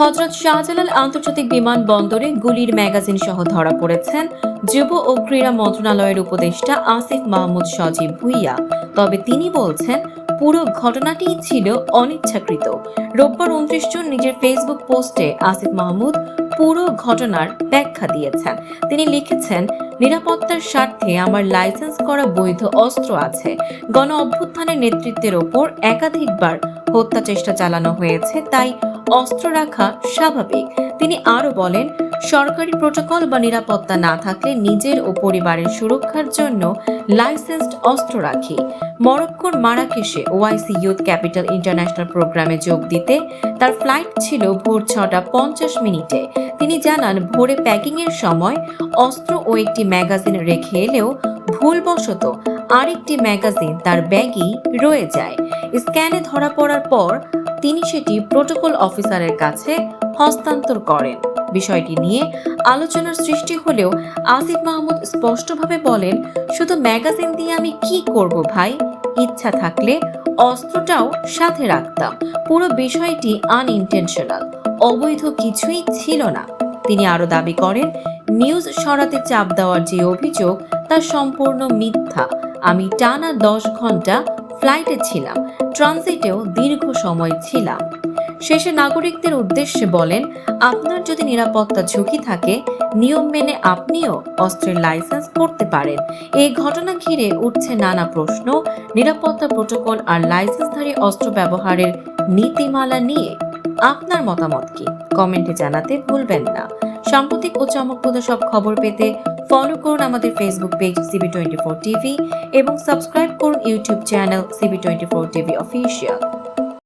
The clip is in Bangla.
হযরত শাহজালাল আন্তর্জাতিক বিমানবন্দরে গুলির ম্যাগাজিন সহ ধরা পড়েছেন যুব ও ক্রীড়া মন্ত্রণালয়ের উপদেষ্টা আসিফ মাহমুদ সজীব ভুইয়া। তবে তিনি বলছেন পুরো ঘটনাটিই ছিল অনিচ্ছাকৃত। রোববার 29 জুন নিজের ফেসবুক পোস্টে আসিফ মাহমুদ পুরো ঘটনার ব্যাখ্যা দিয়েছেন। তিনি লিখেছেন, নিরাপত্তার স্বার্থে আমার লাইসেন্স করা বৈধ অস্ত্র আছে। গণ অভ্যুত্থানের নেতৃত্বের ওপর একাধিকবার হত্যা চেষ্টা চালানো হয়েছে, তাই অস্ত্র রাখা স্বাভাবিক। তিনি আরো বলেন, সরকারি প্রোটোকল বা নিরাপত্তা না থাকলে নিজের ও পরিবারের সুরক্ষার জন্য লাইসেন্সড অস্ত্র রাখি। মরক্কোর মারাকেশে ওআইসি ইউথ ক্যাপিটাল ইন্টারন্যাশনাল প্রোগ্রামে যোগ দিতে তার ফ্লাইট ছিল ভোর 6টা 50 মিনিটে। তিনি জানান, ভোরে প্যাকিংয়ের সময় অস্ত্র ও একটি ম্যাগাজিন রেখে এলেও ভুলবশত আরেকটি ম্যাগাজিন তার ব্যাগেই রয়ে যায়। স্ক্যানে ধরা পড়ার পর তিনি সেটি প্রোটোকল অফিসারের কাছে হস্তান্তর করেন। বিষয়টি নিয়ে আলোচনার সৃষ্টি হলেও আসিফ মাহমুদ স্পষ্টভাবে বলেন, শুধু ম্যাগাজিন দিয়ে আমি কি করব ভাই? ইচ্ছা থাকলে অস্ত্রটাও সাথে রাখতাম। পুরো বিষয়টি আনইনটেনশনাল, অবৈধ কিছুই ছিল না। তিনি আরো দাবি করেন, নিউজ সরাতে চাপ দেওয়ার যে অভিযোগ তা সম্পূর্ণ মিথ্যা। আমি টানা 10 ঘন্টা ফ্লাইটে ছিলাম, ট্রানজিটেও দীর্ঘ সময় ছিলাম। শেষে নাগরিকদের উদ্দেশ্যে বলেন, আপনার যদি নিরাপত্তা ঝুঁকি থাকে, নিয়ম মেনে আপনিও অস্ত্রের লাইসেন্স করতে পারেন। এই ঘটনা ঘিরে উঠছে নানা প্রশ্ন। নিরাপত্তা প্রোটোকল আর লাইসেন্সধারী অস্ত্র ব্যবহারের নীতিমালা নিয়ে আপনার মতামত কি? কমেন্টে জানাতে ভুলবেন না। সাম্প্রতিক ও চমকপ্রদ সব খবর পেতে ফলো করুন আমাদের ফেসবুক পেজ CB24 টিভি এবং সাবস্ক্রাইব করুন YouTube channel CB24 TV official.